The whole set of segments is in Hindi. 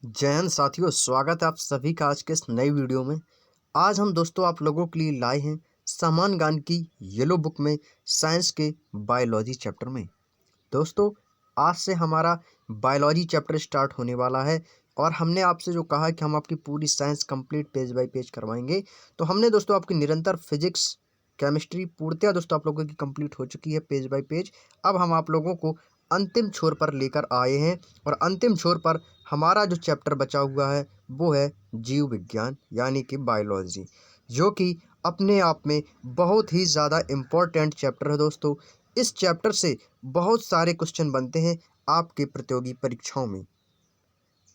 जय हिंद साथियों, स्वागत है आप सभी का आज के इस नई वीडियो में। आज हम दोस्तों आप लोगों के लिए लाए हैं सामान गान की येलो बुक में साइंस के बायोलॉजी चैप्टर में। दोस्तों आज से हमारा बायोलॉजी चैप्टर स्टार्ट होने वाला है और हमने आपसे जो कहा कि हम आपकी पूरी science complete page bye page करवाएंगे। तो हमने दोस्तों आपकी निरंतर फिजिक्स केमिस्ट्री पूर्णतः दोस्तों आप लोगों की कंप्लीट हो चुकी है पेज बाय पेज। अब हम आप लोगों को अंतिम छोर पर लेकर आए हैं और अंतिम छोर पर हमारा जो चैप्टर बचा हुआ है वो है जीव विज्ञान यानी कि बायोलॉजी, जो कि अपने आप में बहुत ही ज़्यादा इम्पोर्टेंट चैप्टर है। दोस्तों इस चैप्टर से बहुत सारे क्वेश्चन बनते हैं आपके प्रतियोगी परीक्षाओं में।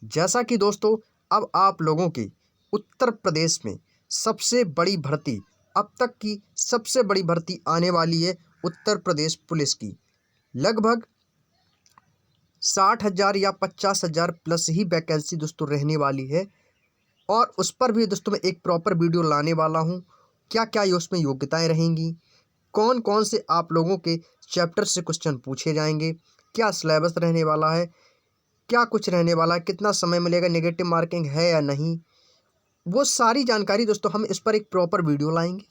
जैसा कि दोस्तों अब आप लोगों के उत्तर प्रदेश में सबसे बड़ी भर्ती, अब तक की सबसे बड़ी भर्ती आने वाली है उत्तर प्रदेश पुलिस की। लगभग 60,000 या 50,000 प्लस ही वैकेंसी दोस्तों रहने वाली है और उस पर भी दोस्तों मैं एक प्रॉपर वीडियो लाने वाला हूँ। क्या क्या ये उसमें योग्यताएं रहेंगी, कौन कौन से आप लोगों के चैप्टर से क्वेश्चन पूछे जाएंगे, क्या सिलेबस रहने वाला है, क्या कुछ रहने वाला है, कितना समय मिलेगा, नेगेटिव मार्किंग है या नहीं, वो सारी जानकारी दोस्तों हम इस पर एक प्रॉपर वीडियो लाएंगे।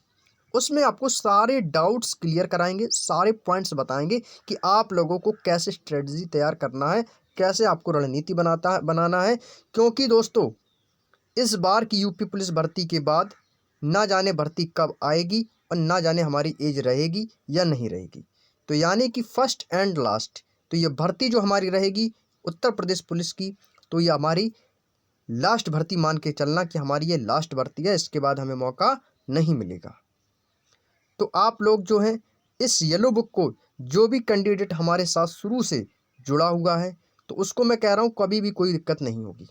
उसमें आपको सारे डाउट्स क्लियर कराएंगे, सारे पॉइंट्स बताएंगे कि आप लोगों को कैसे स्ट्रेटजी तैयार करना है, कैसे आपको रणनीति बनाना है। क्योंकि दोस्तों इस बार की यूपी पुलिस भर्ती के बाद ना जाने भर्ती कब आएगी और ना जाने हमारी एज रहेगी या नहीं रहेगी। तो यानी कि फर्स्ट एंड लास्ट, तो ये भर्ती जो हमारी रहेगी उत्तर प्रदेश पुलिस की, तो ये हमारी लास्ट भर्ती मान के चलना कि हमारी ये लास्ट भर्ती है, इसके बाद हमें मौका नहीं मिलेगा। तो आप लोग जो हैं इस येलो बुक को, जो भी कैंडिडेट हमारे साथ शुरू से जुड़ा हुआ है, तो उसको मैं कह रहा हूँ कभी भी कोई दिक्कत नहीं होगी।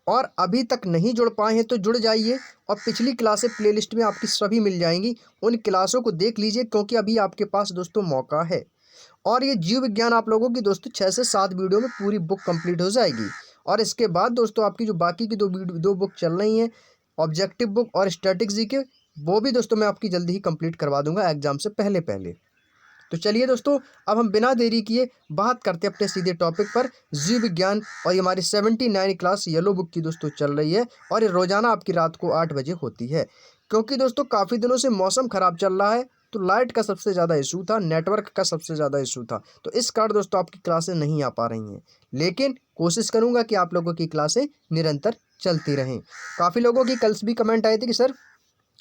और अभी तक नहीं जुड़ पाए हैं तो जुड़ जाइए और पिछली क्लासें प्लेलिस्ट में आपकी सभी मिल जाएंगी, उन क्लासों को देख लीजिए क्योंकि अभी आपके पास दोस्तों मौका है। और ये जीव विज्ञान आप लोगों की दोस्तों 6 से 7 वीडियो में पूरी बुक कंप्लीट हो जाएगी। और इसके बाद दोस्तों आपकी जो बाकी की दो बुक चल रही हैं, ऑब्जेक्टिव बुक और स्टैटिक जी के, वो भी दोस्तों मैं आपकी जल्दी ही कंप्लीट करवा दूंगा एग्जाम से पहले पहले। तो चलिए दोस्तों अब हम बिना देरी किए बात करते हैं अपने सीधे टॉपिक पर, जीव विज्ञान। और ये हमारी 79 क्लास येलो बुक की दोस्तों चल रही है और ये रोजाना आपकी रात को 8 बजे होती है। क्योंकि दोस्तों काफ़ी दिनों से मौसम ख़राब चल रहा है, तो लाइट का सबसे ज़्यादा इशू था, नेटवर्क का सबसे ज़्यादा इशू था, तो इस कारण दोस्तों आपकी क्लासें नहीं आ पा रही हैं। लेकिन कोशिश करूँगा कि आप लोगों की क्लासें निरंतर चलती रहें। काफ़ी लोगों की कल भी कमेंट आए थे कि सर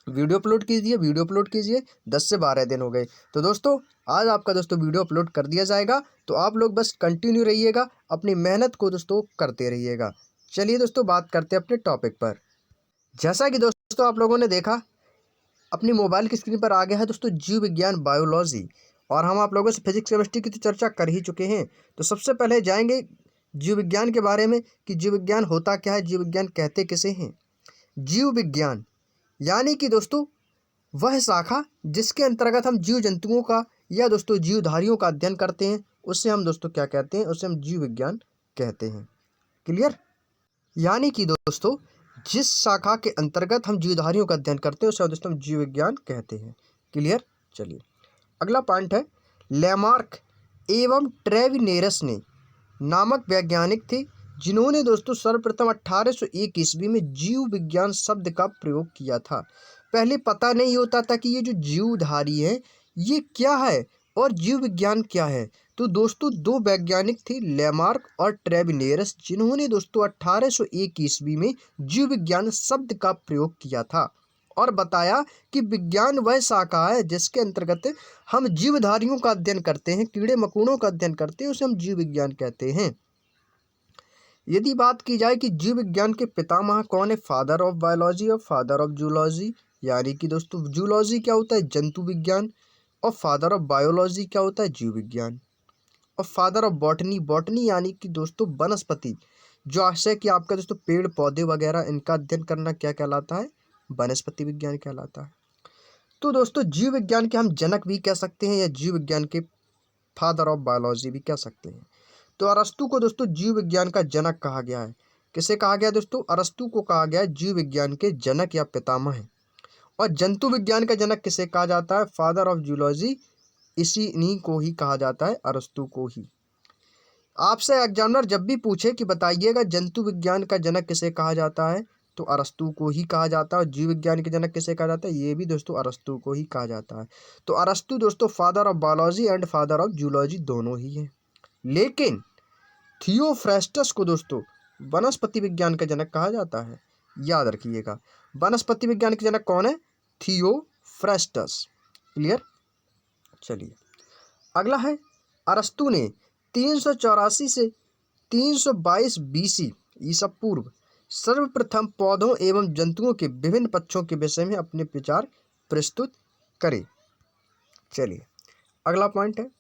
वीडियो अपलोड कीजिए, वीडियो अपलोड कीजिए, 10 से 12 दिन हो गए। तो दोस्तों आज आपका दोस्तों वीडियो अपलोड कर दिया जाएगा, तो आप लोग बस कंटिन्यू रहिएगा, अपनी मेहनत को दोस्तों करते रहिएगा। चलिए दोस्तों बात करते हैं अपने टॉपिक पर। जैसा कि दोस्तों आप लोगों ने देखा अपनी मोबाइल की स्क्रीन पर आ गया है दोस्तों जीव विज्ञान बायोलॉजी, और हम आप लोगों से फिजिक्स केमिस्ट्री की तो चर्चा कर ही चुके हैं। तो सबसे पहले जाएंगे जीव विज्ञान के बारे में कि जीव विज्ञान होता क्या है, जीव विज्ञान कहते किसे हैं। जीव विज्ञान यानी कि दोस्तों वह शाखा जिसके अंतर्गत हम जीव जंतुओं का या दोस्तों जीवधारियों का अध्ययन करते हैं, उससे हम दोस्तों क्या कहते हैं, उससे हम जीव विज्ञान कहते हैं। क्लियर। यानी कि दोस्तों जिस शाखा के अंतर्गत हम जीवधारियों का अध्ययन करते हैं उसे दोस्तों हम जीव विज्ञान कहते हैं। क्लियर। चलिए अगला पॉइंट है, लेमार्क एवं ट्रेविनेरस ने नामक वैज्ञानिक थे जिन्होंने दोस्तों सर्वप्रथम 1801 ईस्वी में जीव विज्ञान शब्द का प्रयोग किया था। पहले पता नहीं होता था कि ये जो जीवधारी है ये क्या है और जीव विज्ञान क्या है। तो दोस्तों दो वैज्ञानिक थे लेमार्क और ट्रेविनेरस, जिन्होंने दोस्तों 1801 ईस्वी में जीव विज्ञान शब्द का प्रयोग किया था और बताया कि विज्ञान वह शाखा है जिसके अंतर्गत हम जीवधारियों का अध्ययन करते हैं, कीड़े मकोड़ों का अध्ययन करते हैं, उसे हम जीव विज्ञान कहते हैं। यदि बात की जाए कि जीव विज्ञान के पितामह कौन है, फादर ऑफ बायोलॉजी और फादर ऑफ जूलॉजी, यानी कि दोस्तों जूलॉजी क्या होता है, जंतु विज्ञान, और फादर ऑफ बायोलॉजी क्या होता है, जीव विज्ञान, और फादर ऑफ बॉटनी, बॉटनी यानी कि दोस्तों वनस्पति, जो आशय कि आपका दोस्तों पेड़ पौधे वगैरह इनका अध्ययन करना क्या कहलाता है, वनस्पति विज्ञान कहलाता है। तो दोस्तों जीव विज्ञान के हम जनक भी कह सकते हैं या जीव विज्ञान के फादर ऑफ बायोलॉजी भी कह सकते हैं। तो अरस्तु को दोस्तों जीव विज्ञान का जनक कहा गया है। किसे कहा गया दोस्तों, अरस्तु को कहा गया है जीव विज्ञान के जनक या पितामह है। और जंतु विज्ञान का जनक किसे कहा जाता है, फादर ऑफ जूलॉजी, इसी इन्हीं को ही कहा जाता है, अरस्तु को ही। आपसे एग्जामिनर जब भी पूछे कि बताइएगा जंतु विज्ञान का जनक किसे कहा जाता है, तो अरस्तू को ही कहा जाता है। और जीव विज्ञान के जनक किसे कहा जाता है, ये भी दोस्तों अरस्तू को ही कहा जाता है। तो अरस्तू दोस्तों father of biology and father of zoology दोनों ही हैं। लेकिन थियोफ्रेस्टस को दोस्तों वनस्पति विज्ञान का जनक कहा जाता है। याद रखिएगा, वनस्पति विज्ञान के जनक कौन है, थियोफ्रेस्टस। क्लियर। चलिए अगला है, अरस्तु ने 384 से 322 BC ईसा पूर्व सर्वप्रथम पौधों एवं जंतुओं के विभिन्न पक्षों के विषय में अपने विचार प्रस्तुत करे। चलिए अगला पॉइंट है,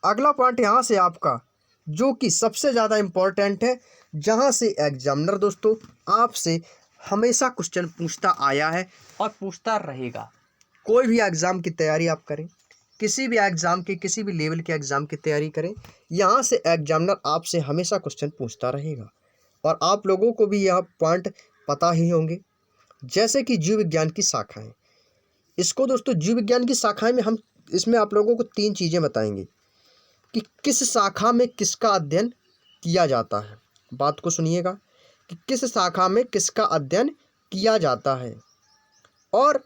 अगला पॉइंट यहाँ से आपका जो कि सबसे ज़्यादा इम्पोर्टेंट है, जहाँ से एग्जामिनर दोस्तों आपसे हमेशा क्वेश्चन पूछता आया है और पूछता रहेगा। कोई भी एग्ज़ाम की तैयारी आप करें, किसी भी एग्ज़ाम की, किसी भी लेवल के एग्ज़ाम की तैयारी करें, यहाँ से एग्जामिनर आपसे हमेशा क्वेश्चन पूछता रहेगा। और आप लोगों को भी यह पॉइंट पता ही होंगे। जैसे कि जीव विज्ञान की शाखाएं, इसको दोस्तों जीव विज्ञान की शाखाएं में हम इसमें आप लोगों को 3 चीज़ें बताएंगे कि किस शाखा में किसका अध्ययन किया जाता है। बात को सुनिएगा कि किस शाखा में किसका अध्ययन किया जाता है और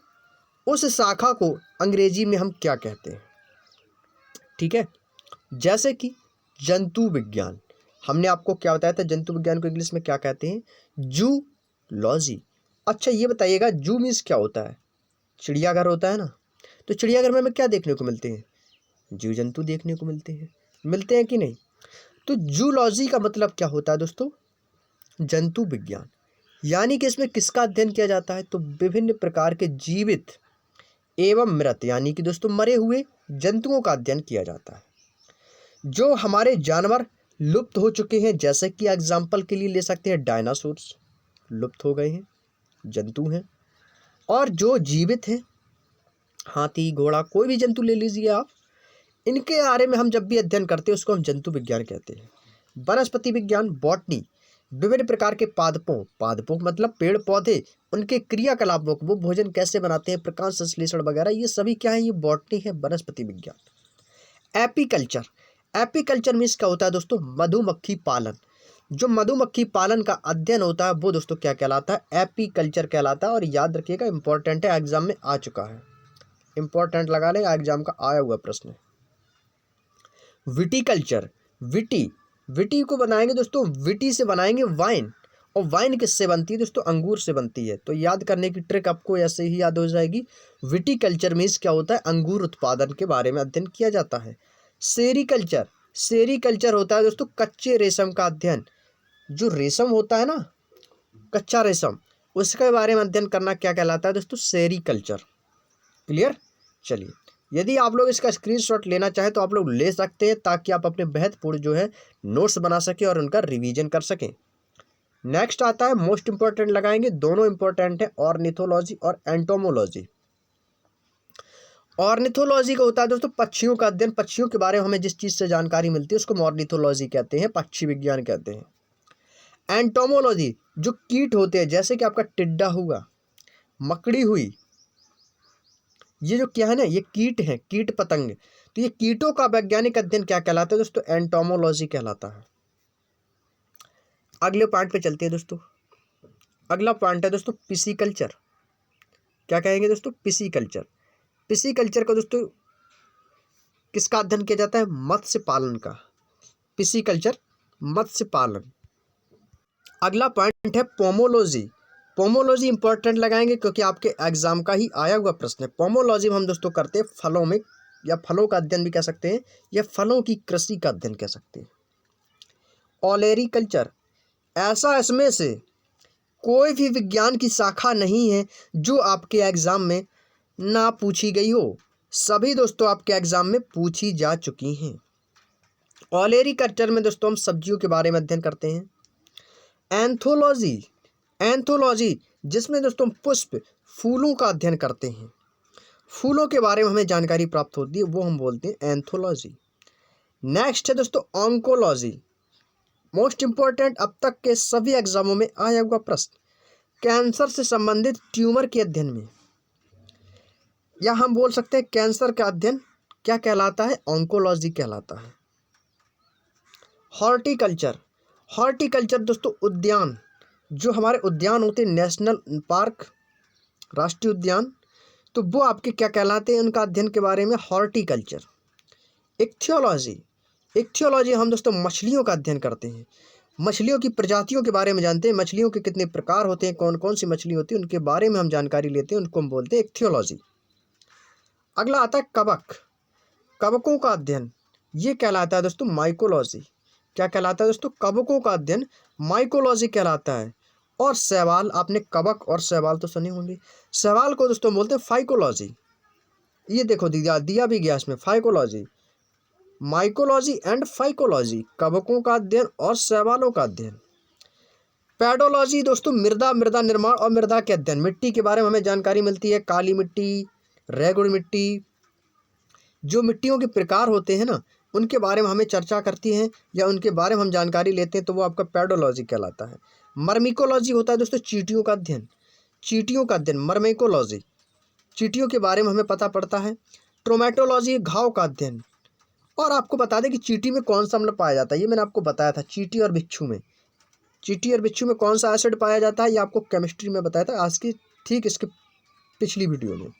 उस शाखा को अंग्रेजी में हम क्या कहते हैं। ठीक है, जैसे कि जंतु विज्ञान, हमने आपको क्या बताया था, जंतु विज्ञान को इंग्लिश में क्या कहते हैं, जूलॉजी। अच्छा ये बताइएगा जू मीन्स क्या होता है, चिड़ियाघर होता है ना। तो चिड़ियाघर में हमें क्या देखने को मिलते हैं, जीव जंतु देखने को मिलते हैं कि नहीं। तो जूलॉजी का मतलब क्या होता है दोस्तों, जंतु विज्ञान। यानी कि इसमें किसका अध्ययन किया जाता है, तो विभिन्न प्रकार के जीवित एवं मृत यानी कि दोस्तों मरे हुए जंतुओं का अध्ययन किया जाता है। जो हमारे जानवर लुप्त हो चुके हैं, जैसे कि एग्जाम्पल के लिए ले सकते हैं डायनासोर्स, लुप्त हो गए हैं, जंतु हैं। और जो जीवित हैं, हाथी घोड़ा कोई भी जंतु ले लीजिए आप, इनके बारे में हम जब भी अध्ययन करते हैं उसको हम जंतु विज्ञान कहते हैं। वनस्पति विज्ञान, बॉटनी, विभिन्न प्रकार के पादपों मतलब पेड़ पौधे, उनके क्रियाकलापों को, वो भोजन कैसे बनाते हैं, प्रकाश संश्लेषण वगैरह, ये सभी क्या है, ये बॉटनी है, वनस्पति विज्ञान। एपीकल्चर, एपीकल्चर मीन्स क्या होता है दोस्तों, मधुमक्खी पालन। जो मधुमक्खी पालन का अध्ययन होता है वो दोस्तों क्या कहलाता है, एपीकल्चर कहलाता है। और याद रखिएगा इंपॉर्टेंट है, एग्जाम में आ चुका है, इंपॉर्टेंट लगा लेगा, एग्जाम का आया हुआ प्रश्न है। विटीकल्चर, विटी को बनाएंगे दोस्तों, विटी से बनाएंगे वाइन। और वाइन किससे बनती है दोस्तों, अंगूर से बनती है। तो याद करने की ट्रिक आपको ऐसे ही याद हो जाएगी। विटीकल्चर मीन्स क्या होता है, अंगूर उत्पादन के बारे में अध्ययन किया जाता है। सेरीकल्चर, सेरीकल्चर होता है दोस्तों कच्चे रेशम का अध्ययन। जो रेशम होता है ना, कच्चा रेशम, उसके बारे में अध्ययन करना क्या कहलाता है दोस्तों, सेरीकल्चर। क्लियर। चलिए यदि आप लोग इसका स्क्रीनशॉट लेना चाहें तो आप लोग ले सकते हैं, ताकि आप अपने महत्वपूर्ण जो है नोट्स बना सकें और उनका रिवीजन कर सकें। नेक्स्ट आता है मोस्ट इंपॉर्टेंट लगाएंगे, दोनों इंपॉर्टेंट है, ऑर्निथोलॉजी और एंटोमोलॉजी। ऑर्निथोलॉजी का होता है दोस्तों पक्षियों का अध्ययन, पक्षियों के बारे में हमें जिस चीज़ से जानकारी मिलती है उसको ऑर्निथोलॉजी कहते हैं, पक्षी विज्ञान कहते हैं। एंटोमोलॉजी, जो कीट होते हैं, जैसे कि आपका टिड्डा हुआ, मकड़ी हुई, ये जो क्या है ना, ये कीट है, कीट पतंग। तो ये कीटों का वैज्ञानिक अध्ययन क्या कहलाता है दोस्तों, एंटोमोलॉजी कहलाता है। अगले पॉइंट पे चलते हैं दोस्तों। अगला पॉइंट है दोस्तों पिसीकल्चर। क्या कहेंगे दोस्तों, पिसीकल्चर। पिसीकल्चर का दोस्तों किसका अध्ययन किया जाता है, मत्स्य पालन का। पिसीकल्चर, मत्स्य पालन। अगला पॉइंट है पोमोलॉजी। पोमोलॉजी इंपॉर्टेंट लगाएंगे क्योंकि आपके एग्जाम का ही आया हुआ प्रश्न है। पोमोलॉजी में हम दोस्तों करते हैं फलों में, या फलों का अध्ययन भी कह सकते हैं, या फलों की कृषि का अध्ययन कह सकते हैं। ओलेरीकल्चर, ऐसा इसमें से कोई भी विज्ञान की शाखा नहीं है जो आपके एग्जाम में ना पूछी गई हो, सभी दोस्तों आपके एग्जाम में पूछी जा चुकी हैं। ओलेरीकल्चर में दोस्तों हम सब्जियों के बारे में अध्ययन करते हैं। एंथोलॉजी, एंथोलॉजी जिसमें दोस्तों पुष्प, फूलों का अध्ययन करते हैं, फूलों के बारे में हमें जानकारी प्राप्त होती है, वो हम बोलते हैं एंथोलॉजी। नेक्स्ट है दोस्तों ऑन्कोलॉजी, मोस्ट इंपॉर्टेंट, अब तक के सभी एग्जामों में आया हुआ प्रश्न, कैंसर से संबंधित ट्यूमर के अध्ययन में, या हम बोल सकते हैं कैंसर का अध्ययन क्या कहलाता है, ऑन्कोलॉजी कहलाता है। हॉर्टिकल्चर, हॉर्टिकल्चर दोस्तों उद्यान, जो हमारे उद्यान होते हैं नेशनल पार्क, राष्ट्रीय उद्यान, तो वो आपके क्या कहलाते हैं, उनका अध्ययन के बारे में हॉर्टिकल्चर। इक्थियोलॉजी, इक्थियोलॉजी हम दोस्तों मछलियों का अध्ययन करते हैं, मछलियों की प्रजातियों के बारे में जानते हैं, मछलियों के कितने प्रकार होते हैं, कौन कौन सी मछली होती है उनके बारे में हम जानकारी लेते हैं, उनको हम बोलते हैं इक्थियोलॉजी। अगला आता है कवक, कवकों का अध्ययन, ये कहलाता है दोस्तों माइकोलॉजी। क्या कहलाता है दोस्तों, कवकों का अध्ययन माइकोलॉजी कहलाता है। और शैवाल, आपने कवक और शैवाल तो सुने होंगे, शैवाल को दोस्तों बोलते हैं फाइकोलॉजी। ये देखो दिया भी गया इसमें फाइकोलॉजी, माइकोलॉजी एंड फाइकोलॉजी, कवकों का अध्ययन और शैवालों का अध्ययन। पेडोलॉजी दोस्तों मृदा, मृदा निर्माण और मृदा के अध्ययन, मिट्टी के बारे में हमें जानकारी मिलती है, काली मिट्टी, रेगुड़ मिट्टी, जो मिट्टियों के प्रकार होते हैं ना उनके बारे में हमें चर्चा करती हैं या उनके बारे में हम जानकारी लेते हैं, तो वो आपका पेडोलॉजी कहलाता है। मर्मिकोलॉजी होता है दोस्तों चींटियों का अध्ययन, चींटियों का अध्ययन मर्मिकोलॉजी, चींटियों के बारे में हमें पता पड़ता है। ट्रोमेटोलॉजी घाव का अध्ययन। और आपको बता दें कि चींटी में कौन सा अम्ल पाया जाता है, ये मैंने आपको बताया था, चींटी और बिच्छू में, चींटी और बिच्छू में कौन सा एसिड पाया जाता है ये आपको केमिस्ट्री में बताया था आज की ठीक इसके पिछली वीडियो में।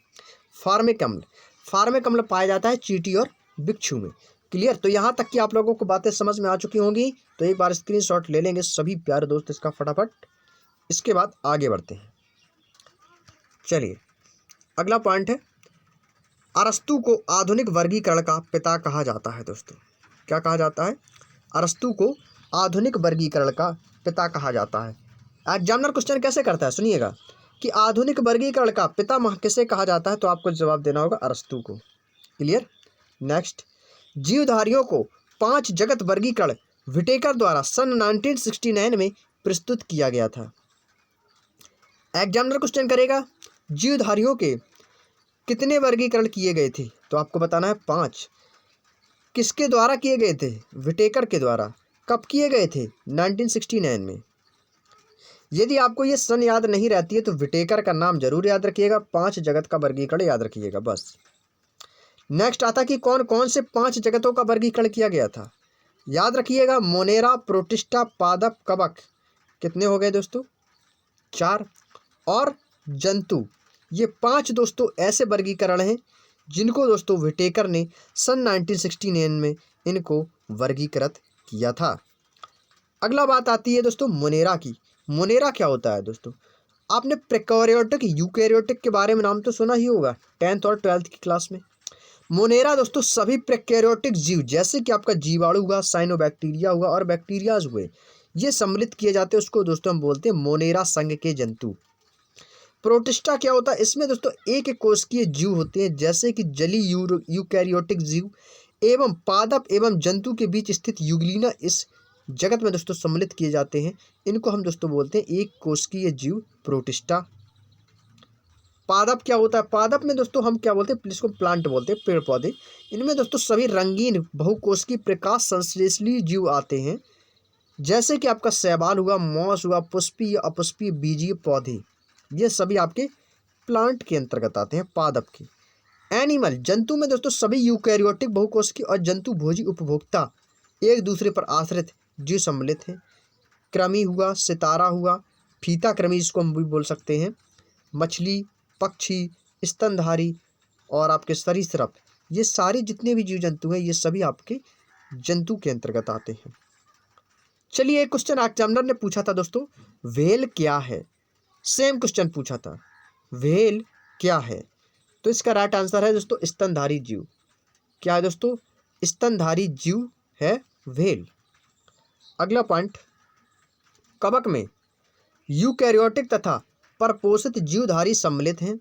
फार्मिक अम्ल, फार्मिक अम्ल पाया जाता है चींटी और बिच्छू में। क्लियर, तो यहाँ तक कि आप लोगों को बातें समझ में आ चुकी होंगी, तो एक बार स्क्रीनशॉट ले लेंगे सभी प्यारे दोस्त इसका फटाफट, इसके बाद आगे बढ़ते हैं। चलिए अगला पॉइंट है, अरस्तु को आधुनिक वर्गीकरण का पिता कहा जाता है दोस्तों। क्या कहा जाता है, अरस्तु को आधुनिक वर्गीकरण का पिता कहा जाता है। एग्जामिनर क्वेश्चन कैसे करता है सुनिएगा, कि आधुनिक वर्गीकरण का पितामह किसे कहा जाता है, तो आपको जवाब देना होगा अरस्तु को। क्लियर। नेक्स्ट, जीवधारियों को 5 जगत वर्गीकरण व्हिटेकर द्वारा सन 1969 में प्रस्तुत किया गया था। एग्जामिनर क्वेश्चन करेगा जीवधारियों के कितने वर्गीकरण किए गए थे, तो आपको बताना है 5। किसके द्वारा किए गए थे, व्हिटेकर के द्वारा। कब किए गए थे, 1969 में। यदि आपको ये सन याद नहीं रहती है तो व्हिटेकर का नाम जरूर याद रखिएगा, 5 जगत का वर्गीकरण याद रखिएगा बस। नेक्स्ट आता कि कौन कौन से 5 जगतों का वर्गीकरण किया गया था, याद रखिएगा मोनेरा, प्रोटिस्टा, पादप, कवक। कितने हो गए दोस्तों, 4। और जंतु, ये 5 दोस्तों ऐसे वर्गीकरण हैं जिनको दोस्तों व्हिटेकर ने सन 1969 में इनको वर्गीकृत किया था। अगला बात आती है दोस्तों मोनेरा की। मोनेरा क्या होता है दोस्तों, आपने प्रोकैरियोटिक यूकैरियोटिक के बारे में नाम तो सुना ही होगा 10th और 12th की क्लास में। मोनेरा दोस्तों सभी प्रोकैरियोटिक जीव, जैसे कि आपका जीवाणु हुआ, साइनोबैक्टीरिया हुआ और बैक्टीरियाज हुए, ये सम्मिलित किए जाते हैं, उसको दोस्तों हम बोलते हैं मोनेरा संघ के जंतु। प्रोटिस्टा क्या होता है, इसमें दोस्तों एक कोशिकीय जीव होते हैं, जैसे कि जलीय यूकैरियोटिक जीव एवं पादप एवं जंतु के बीच स्थित युगलीना इस जगत में दोस्तों सम्मिलित किए जाते हैं, इनको हम दोस्तों बोलते हैं एक कोशिकीय जीव प्रोटिस्टा। पादप क्या होता है, पादप में दोस्तों हम क्या बोलते हैं, इसको प्लांट बोलते हैं, पेड़ पौधे। इनमें दोस्तों सभी रंगीन बहुकोशिकीय प्रकाश संश्लेषी जीव आते हैं, जैसे कि आपका शैवाल हुआ, मॉस हुआ, पुष्पीय अपुष्पीय बीजीय पौधे, ये सभी आपके प्लांट के अंतर्गत आते हैं, पादप के। एनिमल, जंतु में दोस्तों सभी यूकैरियोटिक बहुकोशिकीय और जंतु भोजी उपभोक्ता एक दूसरे पर आश्रित जीव सम्मिलित हैं। कृमि हुआ, सितारा हुआ, फीता कृमि इसको हम भी बोल सकते हैं, मछली, पक्षी, स्तनधारी और आपके सरीसृप, ये सारे जितने भी जीव जंतु हैं ये सभी आपके जंतु के अंतर्गत आते हैं। चलिए एक क्वेश्चन एग्जामिनर ने पूछा था दोस्तों, व्हेल क्या है, सेम क्वेश्चन पूछा था, व्हेल क्या है, तो इसका राइट आंसर है दोस्तों स्तनधारी जीव। क्या है दोस्तों, स्तनधारी जीव है व्हेल। अगला पॉइंट, कवक में यूकैरियोटिक तथा परपोषित जीवधारी सम्मिलित हैं।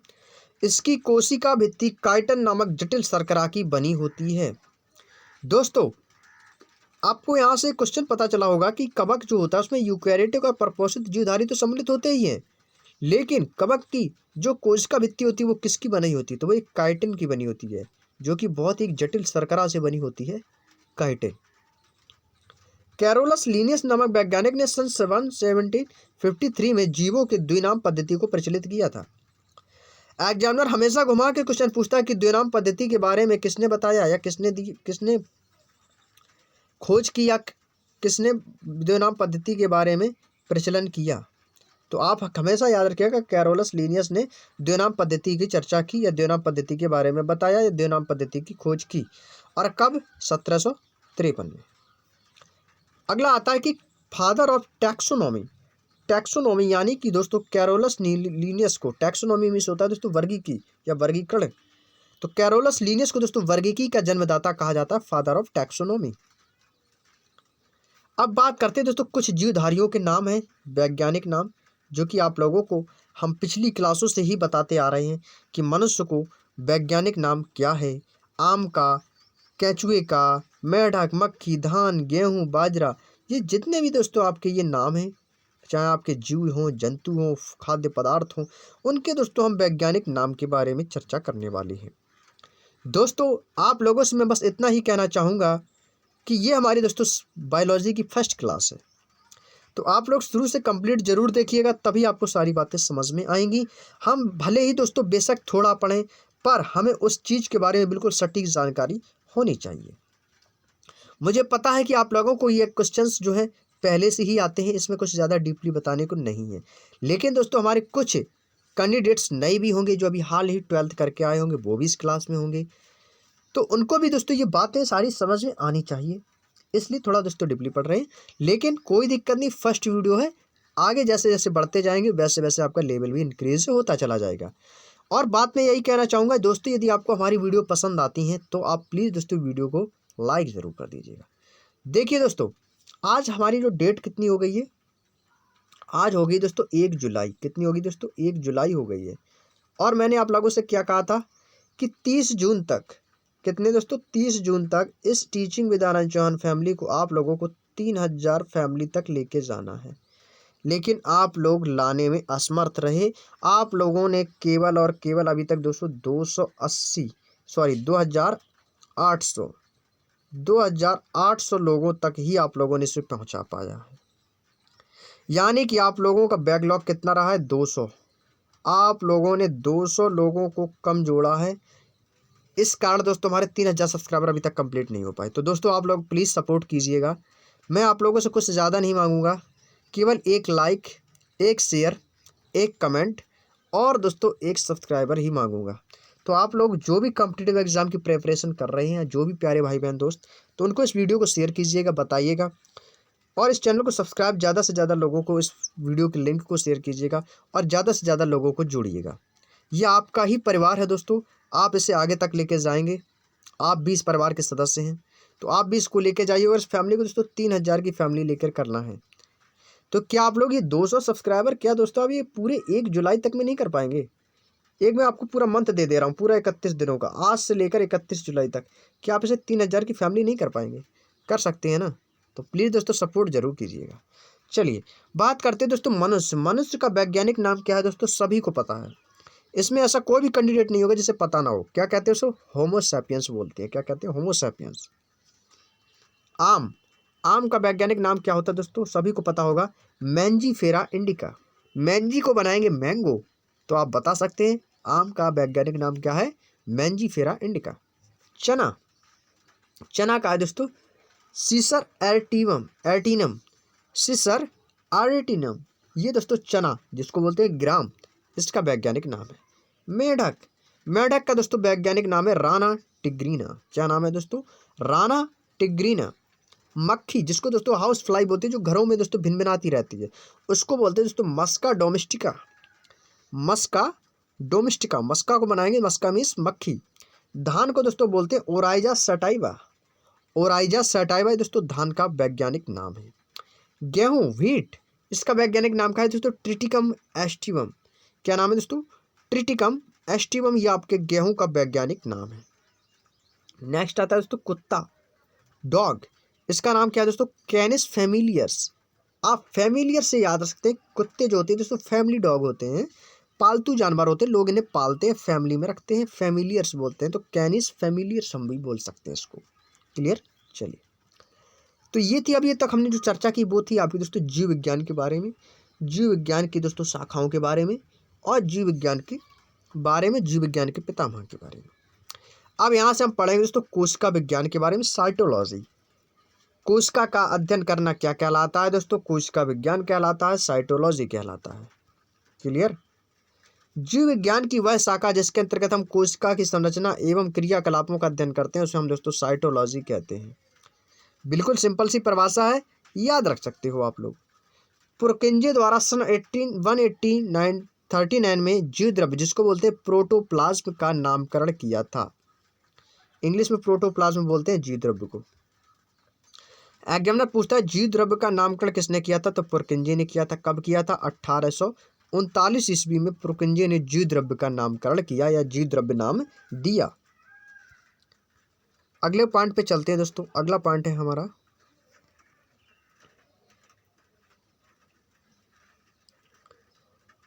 इसकी कोशिका भित्ति काइटिन नामक जटिल शर्करा की बनी होती है। दोस्तों आपको यहाँ से क्वेश्चन पता चला होगा कि कवक जो होता है उसमें यूकैरियोटिक और परपोषित जीवधारी तो सम्मिलित होते ही हैं, लेकिन कवक की जो कोशिका भित्ति होती है वो किसकी बनी होती है, तो वो एक काइटिन की बनी होती है, जो कि बहुत ही जटिल शर्करा से बनी होती है, काइटिन। कैरोलस लिनियस नामक वैज्ञानिक ने सन 1753 में जीवों के द्विनाम पद्धति को प्रचलित किया था। एग्जामिनर हमेशा घुमा के क्वेश्चन पूछता है कि द्विनाम पद्धति के बारे में किसने बताया या किसने खोज की या किसने द्विनाम पद्धति के बारे में प्रचलन किया? तो आप हमेशा याद रखिएगा कैरोलस लीनियस ने द्विनाम पद्धति की चर्चा की या द्विनाम पद्धति के बारे में बताया या द्विनाम पद्धति की खोज की। और कब? 1753 में। अगला आता है कि फादर ऑफ टैक्सोनॉमी। टैक्सोनॉमी यानी कि दोस्तों कैरोलस लीनियस को, टैक्सोनॉमी मीन्स होता है दोस्तों वर्गीकी या वर्गीकरण, तो कैरोलस लीनियस को दोस्तों वर्गीकी का जन्मदाता कहा जाता है, फादर ऑफ टैक्सोनॉमी। अब बात करते हैं दोस्तों कुछ जीवधारियों के नाम हैं, वैज्ञानिक नाम, जो कि आप लोगों को हम पिछली क्लासों से ही बताते आ रहे हैं कि मनुष्य को वैज्ञानिक नाम क्या है। आम का, केंचुए का, मेंढक, मक्खी, धान, गेहूं, बाजरा, ये जितने भी दोस्तों आपके ये नाम हैं, चाहे आपके जीव हों, जंतु हों, खाद्य पदार्थ हों, उनके दोस्तों हम वैज्ञानिक नाम के बारे में चर्चा करने वाले हैं। दोस्तों आप लोगों से मैं बस इतना ही कहना चाहूँगा कि ये हमारी दोस्तों बायोलॉजी की फर्स्ट क्लास है, तो आप लोग शुरू से कंप्लीट जरूर देखिएगा, तभी आपको सारी बातें समझ में आएंगी। हम भले ही दोस्तों बेशक थोड़ा पढ़ें, पर हमें उस चीज़ के बारे में बिल्कुल सटीक जानकारी होनी चाहिए। मुझे पता है कि आप लोगों को ये क्वेश्चंस जो है पहले से ही आते हैं, इसमें कुछ ज़्यादा डीपली बताने को नहीं है, लेकिन दोस्तों हमारे कुछ कैंडिडेट्स नए भी होंगे जो अभी हाल ही 12th करके आए होंगे, वो भी इस क्लास में होंगे, तो उनको भी दोस्तों ये बातें सारी समझ में आनी चाहिए, इसलिए थोड़ा दोस्तों डीपली पढ़ रहे हैं। लेकिन कोई दिक्कत नहीं, फर्स्ट वीडियो है, आगे जैसे जैसे बढ़ते जाएंगे वैसे वैसे आपका लेवल भी इंक्रीज होता चला जाएगा। और बात मैं यही कहना चाहूँगा दोस्तों, यदि आपको हमारी वीडियो पसंद आती हैं तो आप प्लीज़ दोस्तों वीडियो को लाइक ज़रूर कर दीजिएगा। देखिए दोस्तों, आज हमारी जो डेट कितनी हो गई है, आज हो गई दोस्तों 1 जुलाई। कितनी होगी दोस्तों? 1 जुलाई हो गई है। और मैंने आप लोगों से क्या कहा था कि 30 जून तक, कितने दोस्तों? 30 जून तक इस teaching with Anand Chauhan family को आप लोगों को 3000 फैमिली तक लेके जाना है, लेकिन आप लोग लाने में असमर्थ रहे। आप लोगों ने केवल और केवल अभी तक दोस्तों 2800 लोगों तक ही आप लोगों ने इसे पहुंचा पाया है, यानी कि आप लोगों का बैकलॉग कितना रहा है? 200। आप लोगों ने 200 लोगों को कम जोड़ा है, इस कारण दोस्तों हमारे 3000 सब्सक्राइबर अभी तक कंप्लीट नहीं हो पाए। तो दोस्तों आप लोग प्लीज़ सपोर्ट कीजिएगा। मैं आप लोगों से कुछ ज़्यादा नहीं मांगूंगा, केवल एक लाइक, एक शेयर, एक कमेंट और दोस्तों एक सब्सक्राइबर ही मांगूंगा। तो आप लोग जो भी कॉम्पिटिटिव एग्ज़ाम की प्रिपरेशन कर रहे हैं, जो भी प्यारे भाई बहन दोस्त, तो उनको इस वीडियो को शेयर कीजिएगा, बताइएगा, और इस चैनल को सब्सक्राइब, ज़्यादा से ज़्यादा लोगों को इस वीडियो के लिंक को शेयर कीजिएगा और ज़्यादा से ज़्यादा लोगों को जोड़िएगा। ये आपका ही परिवार है दोस्तों, आप इसे आगे तक लेके जाएंगे। आप भी इस परिवार के सदस्य हैं, तो आप भी इसको लेके जाइए और इस फैमिली को दोस्तों 3000 की फैमिली लेकर करना है। तो क्या आप लोग ये 200 सब्सक्राइबर क्या दोस्तों अब ये पूरे 1 जुलाई तक में नहीं कर पाएंगे? एक मैं आपको पूरा मंथ दे दे रहा हूँ, पूरा 31 दिनों का, आज से लेकर 31 जुलाई तक। क्या आप इसे 3000 की फैमिली नहीं कर पाएंगे? कर सकते हैं ना? तो प्लीज़ दोस्तों सपोर्ट जरूर कीजिएगा। चलिए बात करते हैं दोस्तों मनुष्य। मनुष्य का वैज्ञानिक नाम क्या है दोस्तों? सभी को पता है, इसमें ऐसा कोई भी कैंडिडेट नहीं होगा जिसे पता ना हो। क्या कहते हैं उसको? होमो सैपियंस बोलते हैं। क्या कहते हैं? Homo sapiens. आम, आम का वैज्ञानिक नाम क्या होता है दोस्तों? सभी को पता होगा, मैंजीफेरा इंडिका। मैंजी को बनाएंगे मैंगो, तो आप बता सकते हैं आम का वैज्ञानिक नाम क्या है? Mangifera indica. चना, चना का है दोस्तों सीसर एर्टिनम, सीसर एर्टिनम। ये दोस्तों चना जिसको बोलते हैं ग्राम, इसका वैज्ञानिक नाम है। मेढक, मेढक का दोस्तों वैज्ञानिक नाम है राना टिग्रीना। क्या नाम है दोस्तों? राना टिग्रीना। मक्खी, जिसको दोस्तों हाउस फ्लाई बोलते हैं, जो घरों में दोस्तों भिनभिनाती रहती है, उसको बोलते हैं दोस्तों मस्का डोमेस्टिका। मस्का डोमेस्टिका, मस्का को बनाएंगे, मस्का मीन्स मक्खी। धान को दोस्तों बोलते हैं ओराइजा सटाइवा। ओराइजा सटाइवा दोस्तों धान का वैज्ञानिक नाम है। गेहूं, व्हीट, इसका वैज्ञानिक नाम क्या है दोस्तों? Triticum aestivum. क्या नाम है दोस्तों? ट्रिटिकम एस्टिवम, ये आपके गेहूं का वैज्ञानिक नाम है। नेक्स्ट आता है दोस्तों कुत्ता, डॉग, इसका नाम क्या है दोस्तों? कैनिस फैमिलियर्स। आप फैमिलियर से याद रख सकते हैं, कुत्ते जो होते हैं दोस्तों फैमिली डॉग होते हैं, पालतू जानवर होते हैं, लोग इन्हें पालते हैं, फैमिली में रखते हैं, फैमिलियर्स बोलते हैं। तो कैनिस फैमिलियर्स हम भी बोल सकते हैं इसको। क्लियर? चलिए, तो ये थी अभी तक हमने जो चर्चा की, वो थी आपकी दोस्तों जीव विज्ञान के बारे में, जीव विज्ञान की दोस्तों शाखाओं के बारे में, और जीव विज्ञान के बारे में, जीव विज्ञान के पितामह के बारे में। अब यहाँ से हम पढ़ेंगे दोस्तों कोशिका विज्ञान के बारे में, साइटोलॉजी। कोशिका का अध्ययन करना क्या कहलाता है दोस्तों? कोशिका विज्ञान कहलाता है, साइटोलॉजी कहलाता है। क्लियर? जीव विज्ञान की वह शाखा जिसके अंतर्गत हम कोशिका की संरचना एवं क्रियाकलापों का अध्ययन करते हैं उसे हम दोस्तों साइटोलॉजी कहते हैं। बिल्कुल सिंपल सी परिभाषा है, याद रख सकते हो आप लोग। पुरकिंजे द्वारा सन 1839 में जीव द्रव्य जिसको बोलते हैं प्रोटोप्लाज्म का नामकरण किया था। इंग्लिश में प्रोटोप्लाज्म बोलते हैं जीव द्रव्य को। एग्जामिनर पूछता है जीव द्रव्य का नामकरण किसने किया था? तो पुरकिंजे ने किया था। कब किया था? 1839 ईस्वी में पुरकिंजे ने जीव द्रव्य का नामकरण किया या जीव द्रव्य नाम दिया। अगले पॉइंट पे चलते हैं दोस्तों। अगला पॉइंट है हमारा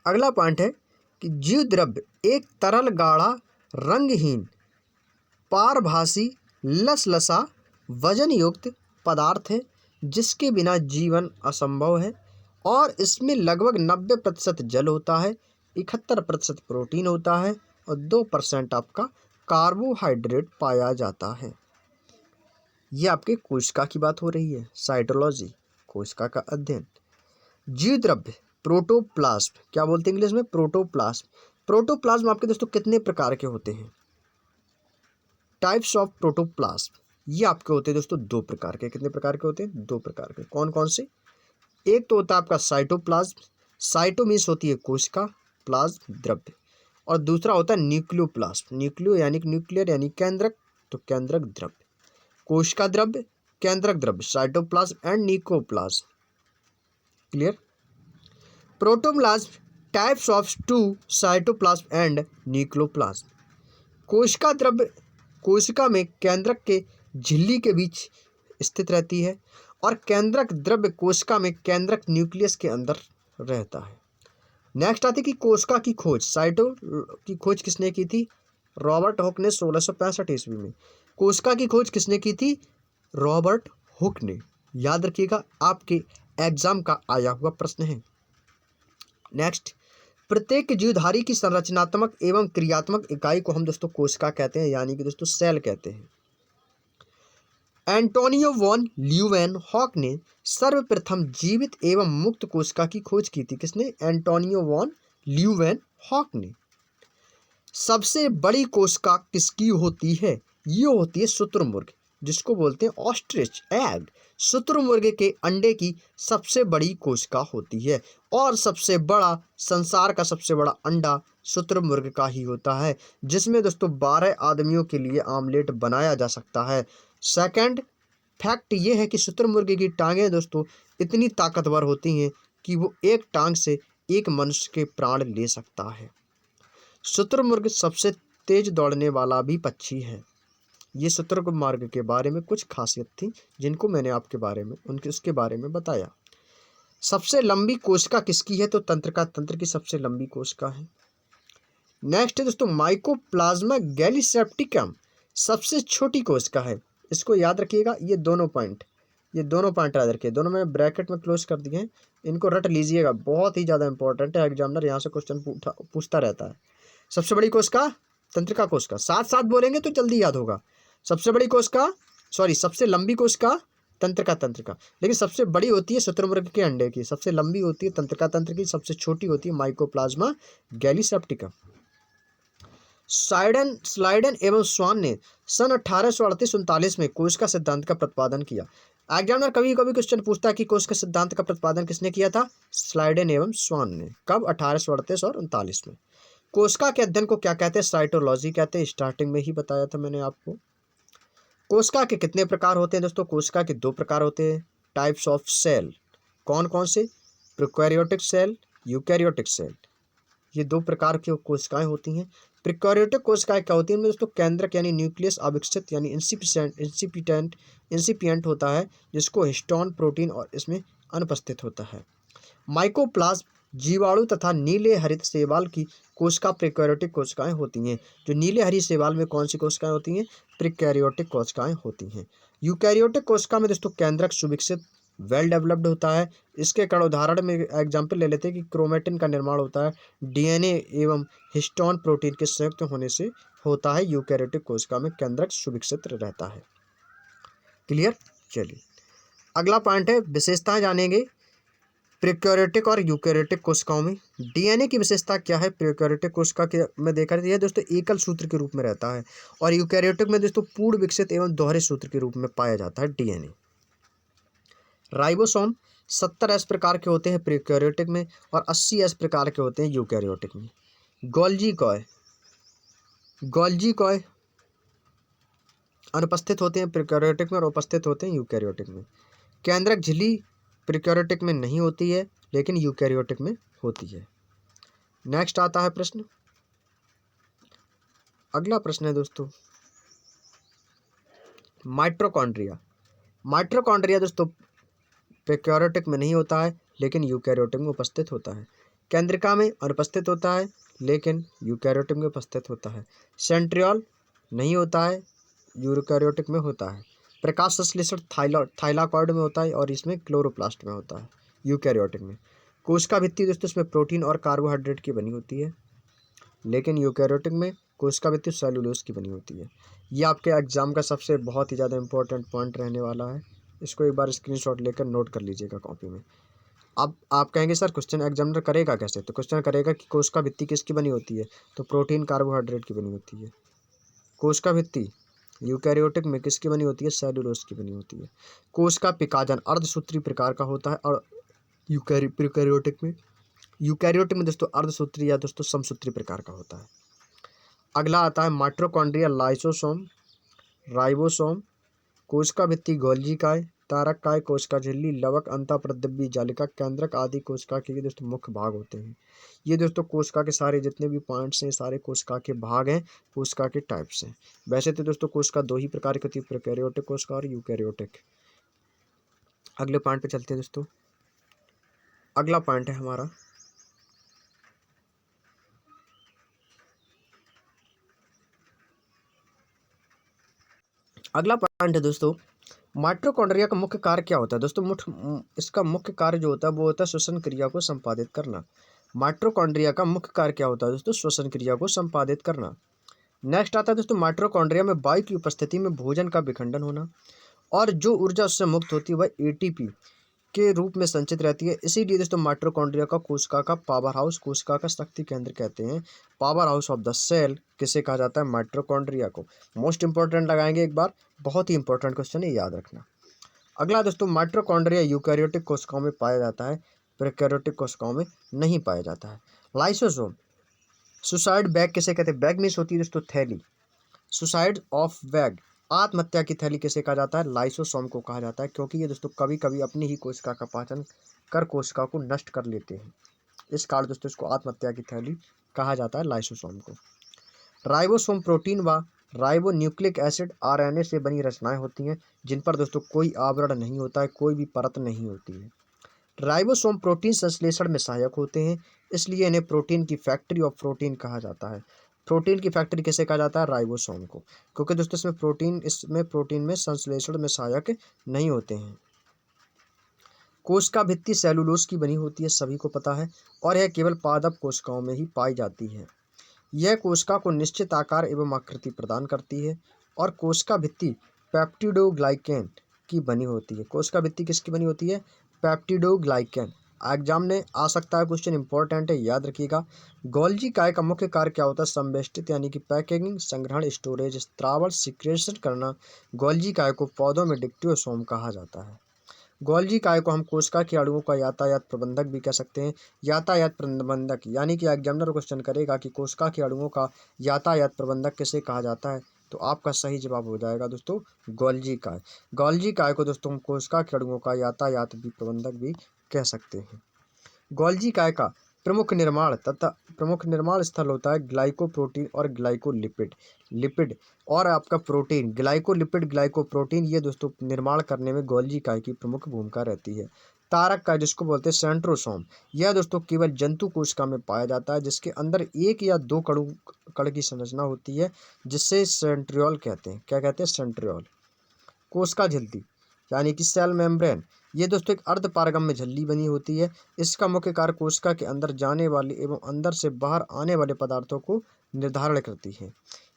अगला पॉइंट है कि जीव द्रव्य एक तरल गाढ़ा रंगहीन पारभासी लसलसा वजन युक्त पदार्थ है जिसके बिना जीवन असंभव है और इसमें लगभग 90% जल होता है, 71% प्रोटीन होता है और 2% आपका कार्बोहाइड्रेट पाया जाता है। ये आपके कोशिका की बात हो रही है, साइटोलॉजी, कोशिका का अध्ययन। जीव द्रव्य प्रोटोप्लाज्म, क्या बोलते हैं इंग्लिश में? प्रोटोप्लाज्म। प्रोटोप्लाज्म आपके दोस्तों कितने प्रकार के होते हैं? टाइप्स ऑफ प्रोटोप्लाज्म, ये आपके होते हैं दोस्तों 2 प्रकार के। कितने प्रकार के होते हैं? 2 प्रकार के। कौन कौन से? एक तो होता है आपका साइटोप्लाज्म, साइटो मीन्स होती है कोशिका, प्लाज्म द्रव्य, और दूसरा होता है न्यूक्लियोप्लाज्म। न्यूक्लियो यानी न्यूक्लियर यानी केंद्रक, तो केंद्रक द्रव्य। कोशिका द्रव्य, केंद्रक द्रव्य, cytoplasm and nucleoplasm. Clear? Protoplasm types of 2 cytoplasm and nucleoplasm. कोशिका द्रव्य कोशिका में केंद्रक के झिल्ली के बीच स्थित रहती है और केंद्रक द्रव्य कोशिका में केंद्रक न्यूक्लियस के अंदर रहता है। नेक्स्ट आती है कि कोशिका की खोज, साइटो की खोज किसने की थी? रॉबर्ट हुक ने 1665 ईस्वी में। कोशिका की खोज किसने की थी? रॉबर्ट हुक ने। याद रखिएगा, आपके एग्जाम का आया हुआ प्रश्न है। नेक्स्ट, प्रत्येक जीवधारी की संरचनात्मक एवं क्रियात्मक इकाई को हम दोस्तों कोशिका कहते हैं, यानी कि दोस्तों सेल कहते हैं। एंटोनियो वॉन ल्यूवेनहॉक ने सर्वप्रथम जीवित एवं मुक्त कोशिका की खोज की थी। किसने? एंटोनियो वॉन ल्यूवेनहॉक ने। सबसे बड़ी कोशिका किसकी होती है? ये होती है शुतुरमुर्ग, जिसको बोलते हैं ऑस्ट्रिच एग। शुतुरमुर्ग के अंडे की सबसे बड़ी कोशिका होती है और सबसे बड़ा, संसार का सबसे बड़ा अंडा शुतुरमुर्ग का ही होता है, जिसमें दोस्तों 12 आदमियों के लिए आमलेट बनाया जा सकता है। सेकंड फैक्ट ये है कि शुतुरमुर्ग की टांगें दोस्तों इतनी ताकतवर होती हैं कि वो एक टांग से एक मनुष्य के प्राण ले सकता है। शुतुरमुर्ग सबसे तेज दौड़ने वाला भी पक्षी है। ये शुतुरमुर्ग के बारे में कुछ खासियत थी जिनको मैंने आपके बारे में उसके बारे में बताया। सबसे लंबी कोशिका किसकी है? तो तंत्र की सबसे लंबी कोशिका है। नेक्स्ट है दोस्तों माइकोप्लाज्मा गैलीसेप्टिकम सबसे छोटी कोशिका है। इसको याद रखिएगा, ये दोनों पॉइंट याद रखिए। दोनों मैंने ब्रैकेट में क्लोज कर दिए हैं, इनको रट लीजिएगा, बहुत ही ज़्यादा इंपॉर्टेंट है। एग्जामिनर यहाँ से क्वेश्चन पूछता रहता है। सबसे बड़ी कोशिका तंत्रिका कोशिका, साथ साथ बोलेंगे तो जल्दी याद होगा। सबसे बड़ी कोशिका, सबसे लंबी कोशिका तंत्रिका, लेकिन सबसे बड़ी होती है शुतुरमुर्ग के अंडे की, सबसे लंबी होती है तंत्र की, सबसे छोटी होती है माइकोप्लाज्मा गैलीसेप्टिकम। स्लाइडन एवं स्वान ने सन 1838-39 में कोशिका सिद्धांत का प्रतिपादन किया। एग्जामिनर कभी कभी क्वेश्चन पूछता है कि कोशिका सिद्धांत का प्रतिपादन किसने किया था? स्लाइडन एवं स्वान ने। कब? 1838 और 39 में। कोशिका के अध्ययन को क्या कहते हैं? साइटोलॉजी कहते हैं। स्टार्टिंग में ही बताया था मैंने आपको। कोशिका के कितने प्रकार होते हैं दोस्तों? कोशिका के 2 प्रकार होते हैं। टाइप्स ऑफ सेल, कौन कौन से? प्रोकैरियोटिक सेल, यूकैरियोटिक सेल, ये 2 प्रकार की कोशिकाएं होती हैं। प्रोकैरियोटिक कोशिकाएं क्या होती हैं? इनमें दोस्तों केंद्रक यानी न्यूक्लियस अविकसित यानी इंसिपिएंट होता है, जिसको हिस्टोन प्रोटीन और इसमें अनुपस्थित होता है। माइकोप्लाज्म जीवाणु तथा नीले हरित शैवाल की कोशिका प्रोकैरियोटिक कोशिकाएं होती हैं। जो नीले हरी शैवाल में कौन सी कोशिकाएं होती हैं? प्रोकैरियोटिक कोशिकाएं होती हैं। यूकैरियोटिक कोशिका में दोस्तों केंद्रक सुविकसित वेल डेवलप्ड होता है। इसके कारण उदाहरण में एग्जाम्पल ले लेते हैं कि क्रोमेटिन का निर्माण होता है डीएनए एवं हिस्टोन प्रोटीन के संयुक्त होने से होता है। यूकैरियोटिक कोशिका में केंद्रक सुविकसित रहता है। क्लियर? चलिए अगला पॉइंट है विशेषताएं जानेंगे प्रोकैरियोटिक और यूकैरियोटिक कोशिकाओं में। डीएनए की विशेषता क्या है प्रोकैरियोटिक कोशिका के में देखा जाए दोस्तों एकल सूत्र के रूप में रहता है और यूकैरियोटिक में दोस्तों पूर्ण विकसित एवं दोहरे सूत्र के रूप में पाया जाता है डीएनए। राइबोसोम 70 प्रकार के होते हैं प्रोकैरियोटिक में और 80 प्रकार के होते हैं यूकैरियोटिक में। गोल्जी कॉय अनुपस्थित होते हैं प्रोकैरियोटिक में और उपस्थित होते हैं यूकैरियोटिक में। केंद्रक झिल्ली प्रोकैरियोटिक में नहीं होती है लेकिन यूकैरियोटिक में होती है। नेक्स्ट आता है प्रश्न, अगला प्रश्न है दोस्तों माइटोकॉन्ड्रिया दोस्तों प्रोकैरियोटिक में नहीं होता है लेकिन यूकैरियोटिक में उपस्थित होता है। केंद्रिका में अनुपस्थित होता है लेकिन यूकैरियोटिक में उपस्थित होता है। सेंट्रियोल नहीं होता है, यूकैरियोटिक में होता है। प्रकाश संश्लेषण थाइलाकॉइड में होता है और इसमें क्लोरोप्लास्ट में होता है यूकैरियोटिक में। कोशिका भित्ति दोस्तों इसमें प्रोटीन और कार्बोहाइड्रेट की बनी होती है लेकिन यूकैरियोटिक में कोशिका भित्ति सेलुलोज की बनी होती है। ये आपके एग्जाम का सबसे बहुत ही ज़्यादा इंपॉर्टेंट पॉइंट रहने वाला है, इसको एक बार स्क्रीनशॉट लेकर नोट कर लीजिएगा कॉपी में। अब आप कहेंगे सर क्वेश्चन एग्जामिनर करेगा कैसे, तो क्वेश्चन करेगा कि कोशिका भित्ति किसकी बनी होती है, तो प्रोटीन कार्बोहाइड्रेट की बनी होती है। कोशिका भित्ति यूकैरियोटिक में किसकी बनी होती है, सेलुलोज की बनी होती है। कोशिका पिकाजन अर्धसूत्री प्रकार का होता है और यूकैरियोटिक में दोस्तों अर्धसूत्री या दोस्तों समसूत्री प्रकार का होता है। अगला आता है माइटोकॉन्ड्रिया लाइसोसोम राइबोसोम कोशिका भित्ति गोल्जी काय तारक काय कोशिका झिल्ली लवक अंतःप्रद्रव्य जालिका केंद्रक आदि कोशिका के दोस्तों मुख्य भाग होते हैं। ये दोस्तों कोशिका के सारे जितने भी पॉइंट्स हैं सारे कोशिका के भाग हैं, कोशिका के टाइप्स हैं। वैसे तो दोस्तों कोशिका दो ही प्रकार की होती है, प्रोकैरियोटिक कोशिका और यूकैरियोटिक। अगले पॉइंट पे चलते हैं दोस्तों, अगला पॉइंट है हमारा दोस्तों माइटोकॉन्ड्रिया का मुख्य कार्य क्या होता है दोस्तों। इसका मुख्य कार्य जो होता है वो होता है श्वसन क्रिया को संपादित करना। माइटोकॉन्ड्रिया का मुख्य कार्य क्या होता है दोस्तों, श्वसन क्रिया को संपादित करना। नेक्स्ट आता है दोस्तों माइटोकॉन्ड्रिया में वायु की उपस्थिति में भोजन का विखंडन होना और जो ऊर्जा उससे मुक्त होती है वह एटीपी के रूप में संचित रहती है। इसीलिए दोस्तों माइटोकॉन्ड्रिया का कोशिका का पावर हाउस, कोशिका का शक्ति केंद्र कहते हैं। Power house of the cell किसे कहा जाता है, माइटोकॉन्ड्रिया को। मोस्ट इंपॉर्टेंट लगाएंगे एक बार, बहुत ही इंपॉर्टेंट क्वेश्चन है, याद रखना। अगला दोस्तों माइटोकॉन्ड्रिया यूकैरियोटिक कोशिकाओं में पाया जाता है, प्रोकैरियोटिक कोशिकाओं में नहीं पाया जाता है। लाइसोसोम सुसाइड बैग किसे कहते हैं, बैग मीन्स होती है दोस्तों थैली। सुसाइड ऑफ बैग आत्महत्या की थैली किसे कहा जाता है, लाइसोसोम को कहा जाता है, क्योंकि ये दोस्तों कभी कभी अपनी ही कोशिका का पाचन कर कोशिका को नष्ट कर लेते हैं। इस कारण दोस्तों इसको आत्महत्या की थैली कहा जाता है लाइसोसोम को। राइबोसोम प्रोटीन व राइबो न्यूक्लिक एसिड आरएनए से बनी रचनाएं होती हैं जिन पर दोस्तों कोई आवरण नहीं होता है, कोई भी परत नहीं होती है। राइबोसोम प्रोटीन संश्लेषण में सहायक होते हैं, इसलिए इन्हें प्रोटीन की फैक्ट्री ऑफ प्रोटीन कहा जाता है। प्रोटीन की फैक्ट्री किसे कहा जाता है, राइबोसोम को, क्योंकि दोस्तों इसमें प्रोटीन में संश्लेषण में सहायक नहीं होते हैं। कोशिका भित्ति सेलुलोज की बनी होती है, सभी को पता है, और यह केवल पादप कोशिकाओं में ही पाई जाती है। यह कोशिका को निश्चित आकार एवं आकृति प्रदान करती है और कोशिका भित्ति पेप्टिडोग्लाइकेन की बनी होती है। कोशिका भित्ति किसकी बनी होती है, पेप्टिडोग्लाइकेन। एग्जाम में आ सकता है क्वेश्चन, इंपॉर्टेंट है, याद रखिएगा। गोल्जी काय का मुख्य कार्य क्या होता है, संवेष्टित यानी कि पैकेजिंग, संग्रहण, स्टोरेज, स्त्रावण, सिक्रेशन करना। गोल्जी काय को पौधों में डिक्टियोसोम कहा जाता है। गोल्जी काय को हम कोशिका के अणुओं का यातायात प्रबंधक भी कह सकते हैं। यातायात प्रबंधक यानी कि एग्जामिनर क्वेश्चन करेगा कि कोशिका के अणुओं का यातायात प्रबंधक किसे कहा जाता है, तो आपका सही जवाब हो जाएगा दोस्तों गोल्जी काय। गोल्जी काय को दोस्तों हम कोशिका के अणुओं का यातायात भी प्रबंधक भी कह सकते हैं। गोल्जी काय का प्रमुख निर्माण स्थल होता है ग्लाइकोप्रोटीन और ग्लाइकोलिपिड और आपका प्रोटीन ग्लाइकोप्रोटीन, ये दोस्तों निर्माण करने में गोल्जी काय की प्रमुख भूमिका रहती है। तारक काय जिसको बोलते हैं सेंट्रोसोम, यह दोस्तों केवल जंतु कोशिका में पाया जाता है, जिसके अंदर एक या दो कण की संरचना होती है, जिससे सेंट्रियोल कहते हैं। क्या कहते हैं, सेंट्रियोल। कोशिका झिल्ली यानी कि सेल मेम्ब्रेन, ये दोस्तों एक अर्धपारगम्य झिल्ली बनी होती है। इसका मुख्य कार्य कोशिका के अंदर जाने वाले एवं अंदर से बाहर आने वाले पदार्थों को निर्धारण करती है।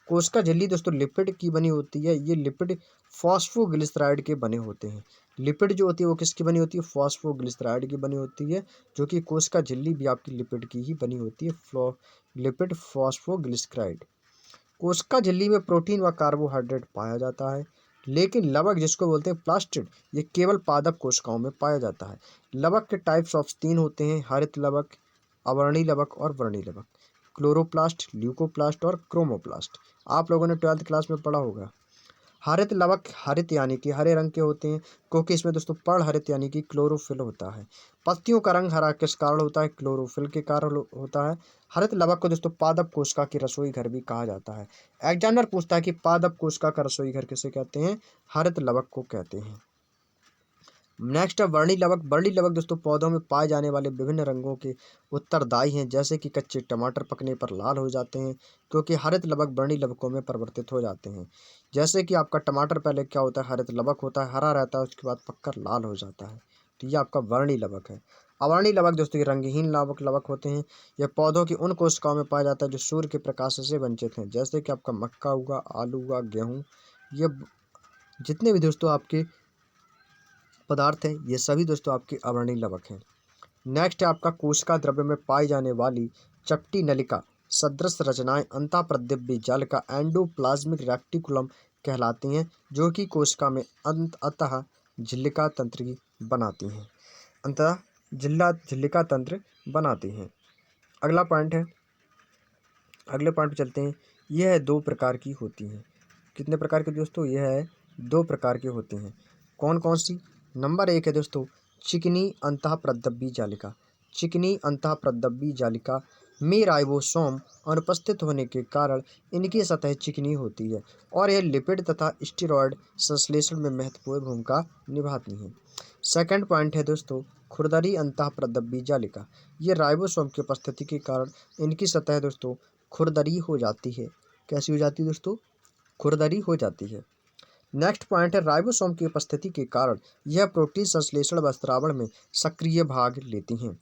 कोशिका झिल्ली दोस्तों लिपिड की बनी होती है। ये लिपिड फॉस्फोग्लिसराइड के बने होते हैं। लिपिड जो होती है वो किसकी बनी होती है? फॉस्फोग्लिसराइड की बनी होती है, जो कि कोशिका झिल्ली भी आपकी लिपिड की ही बनी होती है। Lipid phosphoglyceride. कोशिका झिल्ली में प्रोटीन व कार्बोहाइड्रेट पाया जाता है, लेकिन लवक जिसको बोलते हैं प्लास्टिड, ये केवल पादप कोशिकाओं में पाया जाता है। लवक के टाइप्स ऑफ 3 होते हैं: हरित लवक, अवर्णी लवक और वर्णी लवक। क्लोरोप्लास्ट, ल्यूकोप्लास्ट और क्रोमोप्लास्ट। आप लोगों ने 12th क्लास में पढ़ा होगा। हरित लवक हरित यानी कि हरे रंग के होते हैं, क्योंकि इसमें दोस्तों पर्ण हरित यानी कि क्लोरोफिल होता है। पत्तियों का रंग हरा किस कारण होता है? क्लोरोफिल के कारण होता है। हरित लवक को दोस्तों पादप कोशिका की रसोई घर भी कहा जाता है। एग्जामिनर पूछता है कि पादप कोशिका का रसोई घर किसे कहते हैं? हरित लवक को कहते हैं। नेक्स्ट है वर्णी लवक। वर्णी लवक दोस्तों पौधों में पाए जाने वाले विभिन्न रंगों के उत्तरदायी हैं, जैसे कि कच्चे टमाटर पकने पर लाल हो जाते हैं, क्योंकि हरित लवक वर्णी लवकों में परिवर्तित हो जाते हैं। जैसे कि आपका टमाटर पहले क्या होता है? हरित लवक होता है, हरा रहता है, उसके बाद पककर लाल हो जाता है। तो ये आपका वर्णी लवक है। अवर्णी लवक दोस्तों ये रंगहीन लवक होते हैं। यह पौधों की उन कोशिकाओं में पाया जाता है जो सूर्य के प्रकाश से वंचित हैं, जैसे कि आपका मक्का हुआ, आलू हुआ, गेहूँ। ये जितने भी दोस्तों आपके पदार्थ हैं, ये सभी दोस्तों आपके अवर्णी लवक हैं। नेक्स्ट है आपका कोशिका द्रव्य में पाई जाने वाली चपटी नलिका सदृश रचनाएं अंतःप्रद्रव्य जालिका एंडोप्लाज्मिक रेक्टिकुलम कहलाती हैं, जो कि कोशिका में अंतः झिल्लिका तंत्र की बनाती हैं। अंतः झिल्लिका तंत्र बनाती हैं। अगला पॉइंट है, अगले पॉइंट पे चलते हैं। यह 2 प्रकार की होती हैं। कितने प्रकार के दोस्तों? यह है 2 प्रकार के होते हैं। कौन कौन सी? नंबर 1 है दोस्तों चिकनी अंतःप्रद्रव्य जालिका। चिकनी अंतःप्रद्रव्य जालिका में राइबोसोम अनुपस्थित होने के कारण इनकी सतह चिकनी होती है और यह लिपिड तथा स्टेरॉयड संश्लेषण में महत्वपूर्ण भूमिका निभाती हैं। सेकंड पॉइंट है दोस्तों खुरदरी अंतःप्रद्रव्य जालिका। ये राइबोसोम की उपस्थिति के कारण इनकी सतह दोस्तों खुरदरी हो जाती है। कैसी हो जाती है दोस्तों? खुरदरी हो जाती है। नेक्स्ट पॉइंट है राइबोसोम की उपस्थिति के कारण यह प्रोटीन संश्लेषण व स्रावण में सक्रिय भाग लेती हैं।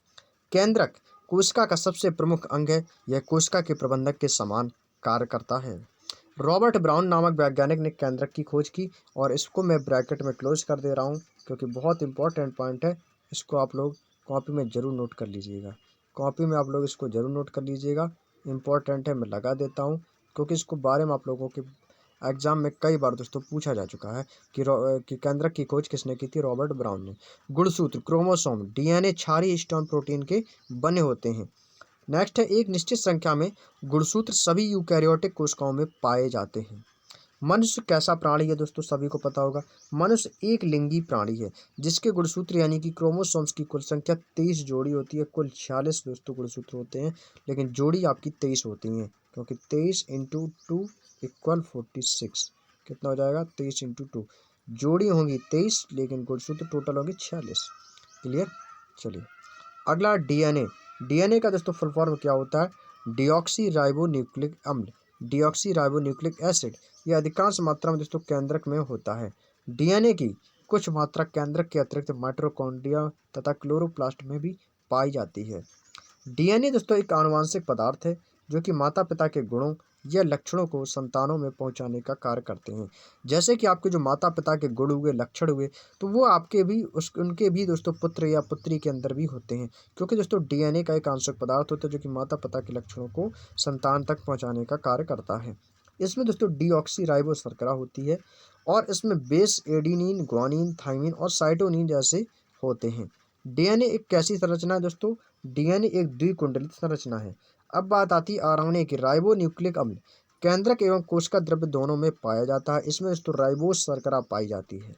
केंद्रक कोशिका का सबसे प्रमुख अंग है। यह कोशिका के प्रबंधक के समान कार्य करता है। रॉबर्ट ब्राउन नामक वैज्ञानिक ने केंद्रक की खोज की और इसको मैं ब्रैकेट में क्लोज कर दे रहा हूँ, क्योंकि बहुत इंपॉर्टेंट पॉइंट है। इसको आप लोग कॉपी में ज़रूर नोट कर लीजिएगा। कॉपी में आप लोग इसको ज़रूर नोट कर लीजिएगा, इंपॉर्टेंट है। मैं लगा देता हूँ, क्योंकि इसको बारे में आप लोगों के एग्जाम में कई बार दोस्तों पूछा जा चुका है कि केंद्रक की खोज किसने की थी? रॉबर्ट ब्राउन ने। गुणसूत्र क्रोमोसोम डीएनए क्षारीय हिस्टोन प्रोटीन के बने होते हैं। नेक्स्ट है एक निश्चित संख्या में गुणसूत्र सभी यूकैरियोटिक कोशिकाओं में पाए जाते हैं। मनुष्य कैसा प्राणी है दोस्तों? सभी को पता होगा। मनुष्य एक लिंगी प्राणी है, जिसके गुणसूत्र यानी कि क्रोमोसोम्स की कुल संख्या 23 जोड़ी होती है। कुल 46 दोस्तों गुणसूत्र होते हैं, लेकिन जोड़ी आपकी 23 होती हैं, क्योंकि 23 इंटू 2 इक्वल 46। कितना हो जाएगा? 23 इंटू 2। जोड़ी होंगी 23, लेकिन गुणसूत्र टोटल होंगे 46। क्लियर? चलिए अगला डीएनए। डीएनए का दोस्तों फुल फॉर्म क्या होता है? डीऑक्सी राइबो न्यूक्लिक अम्ल, डीऑक्सी राइबो न्यूक्लिक एसिड। यह अधिकांश मात्रा में दोस्तों केंद्रक में होता है। डीएनए की कुछ मात्रा केंद्रक के अतिरिक्त माइटोकॉन्ड्रिया तथा क्लोरोप्लास्ट में भी पाई जाती है। डीएनए दोस्तों एक आनुवांशिक पदार्थ है, जो कि माता पिता के गुणों या लक्षणों को संतानों में पहुंचाने का कार्य करते हैं। जैसे कि आपके जो माता पिता के गुण हुए, लक्षण हुए, तो वो आपके भी उनके भी दोस्तों पुत्र या पुत्री के अंदर भी होते हैं, क्योंकि दोस्तों डीएनए का एक आंशिक पदार्थ होता है जो कि माता पिता के लक्षणों को संतान तक पहुँचाने का कार्य करता है। इसमें दोस्तों डीऑक्सी राइबो शर्करा होती है और इसमें बेस एडिनिन, ग्वानिन, थाइमिन और साइटोनिन जैसे होते हैं। डीएनए एक कैसी संरचना है दोस्तों? डीएनए एक द्विकुंडलित संरचना है। अब बात आती है आरएनए की। राइबो न्यूक्लिक अम्ल केंद्रक एवं कोशिका द्रव्य दोनों में पाया जाता है। इसमें दोस्तों राइबोस शर्करा पाई जाती है।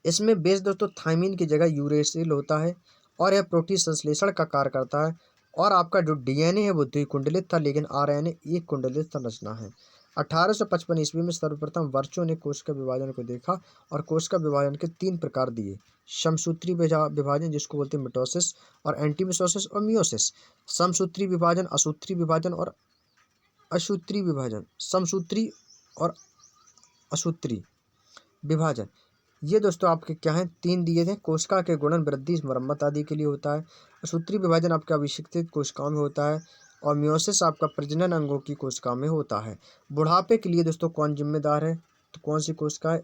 इसमें बेस दोस्तों थाइमिन की जगह यूरेसिल होता है और यह प्रोटीन संश्लेषण का कार्य करता है। और आपका जो डीएनए है वो द्विकुंडलित था, लेकिन आरएनए एक कुंडलित संरचना है। 1855 ईस्वी में सर्वप्रथम वर्चों ने कोशिका विभाजन को देखा और कोशिका विभाजन के 3 प्रकार दिए। समसूत्री विभाजन जिसको बोलते हैं मिटोसिस, और एंटीमिटोसिस और मियोसिस। समसूत्री विभाजन, असूत्री विभाजन और असूत्री विभाजन। समसूत्री और असूत्री विभाजन ये दोस्तों आपके क्या हैं? 3 दिए थे। कोशिका के गुणन, वृद्धि, मरम्मत आदि के लिए होता है। असूत्री विभाजन आपके अभिशिक्षित कोशिकाओं में होता है। और मियोसिस आपका प्रजनन अंगों की कोशिका में होता है। बुढ़ापे के लिए दोस्तों कौन जिम्मेदार है? तो कौन सी कोशिका है?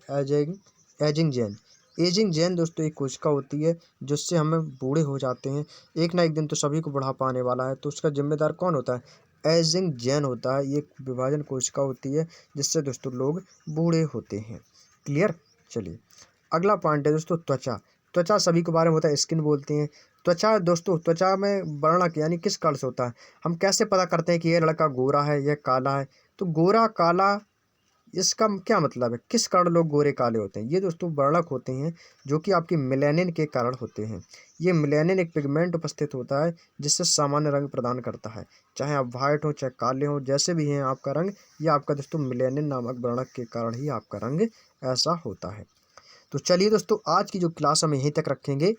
एजिंग जेन। एजिंग जेन दोस्तों एक कोशिका होती है जिससे हम बूढ़े हो जाते हैं। एक ना एक दिन तो सभी को बुढ़ापा आने वाला है, तो उसका जिम्मेदार कौन होता है? एजिंग जेन होता है। ये एक विभाजन कोशिका होती है जिससे दोस्तों लोग बूढ़े होते हैं। क्लियर? चलिए अगला पॉइंट है दोस्तों त्वचा। त्वचा सभी के बारे में होता है, स्किन बोलते हैं। त्वचा दोस्तों, त्वचा में वर्णक यानी किस कलर से होता है? हम कैसे पता करते हैं कि ये लड़का गोरा है, यह काला है? तो गोरा काला, इसका क्या मतलब है? किस कारण लोग गोरे काले होते हैं? ये दोस्तों वर्णक होते हैं जो कि आपकी मेलानिन के कारण होते हैं। ये मेलानिन एक पिगमेंट उपस्थित होता है जिससे सामान्य रंग प्रदान करता है। चाहे आप वाइट हो चाहे काले हो, जैसे भी हैं आपका रंग, ये आपका दोस्तों मेलानिन नामक वर्णक के कारण ही आपका रंग ऐसा होता है। तो चलिए दोस्तों, आज की जो क्लास हम यहीं तक रखेंगे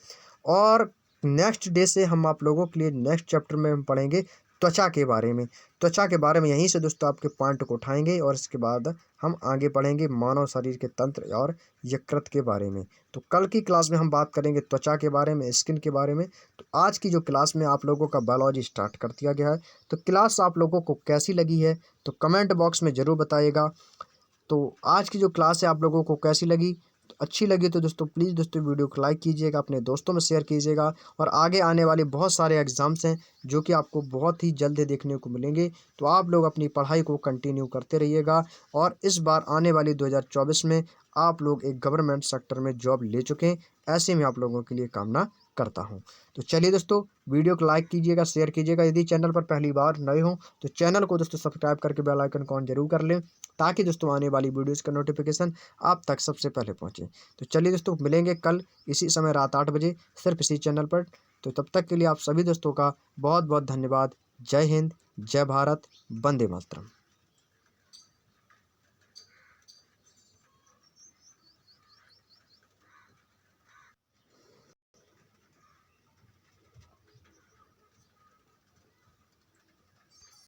और नेक्स्ट डे से हम आप लोगों के लिए नेक्स्ट चैप्टर में हम पढ़ेंगे त्वचा के बारे में। त्वचा के बारे में यहीं से दोस्तों आपके पॉइंट को उठाएंगे और इसके बाद हम आगे बढ़ेंगे मानव शरीर के तंत्र और यकृत के बारे में। तो कल की क्लास में हम बात करेंगे त्वचा के बारे में, स्किन के बारे में। तो आज की जो क्लास में आप लोगों का बायोलॉजी स्टार्ट कर दिया गया है। तो क्लास आप लोगों को कैसी लगी है तो कमेंट बॉक्स में ज़रूर बताइएगा। तो आज की जो क्लास है आप लोगों को कैसी लगी? तो अच्छी लगी तो दोस्तों प्लीज़ दोस्तों वीडियो को लाइक कीजिएगा, अपने दोस्तों में शेयर कीजिएगा। और आगे आने वाले बहुत सारे एग्ज़ाम्स हैं जो कि आपको बहुत ही जल्द देखने को मिलेंगे। तो आप लोग अपनी पढ़ाई को कंटिन्यू करते रहिएगा। और इस बार आने वाली 2024 में आप लोग एक गवर्नमेंट सेक्टर में जॉब ले चुके हैं, ऐसे में आप लोगों के लिए कामना करता हूं। तो चलिए दोस्तों, वीडियो को लाइक कीजिएगा, शेयर कीजिएगा। यदि चैनल पर पहली बार नए हो तो चैनल को दोस्तों सब्सक्राइब करके बेल आइकन को ऑन जरूर कर लें, ताकि दोस्तों आने वाली वीडियोज़ का नोटिफिकेशन आप तक सबसे पहले पहुँचे। तो चलिए दोस्तों, मिलेंगे कल इसी समय रात 8 बजे सिर्फ इसी चैनल पर। तो तब तक के लिए आप सभी दोस्तों का बहुत बहुत धन्यवाद। जय हिंद, जय भारत, वंदे मातरम।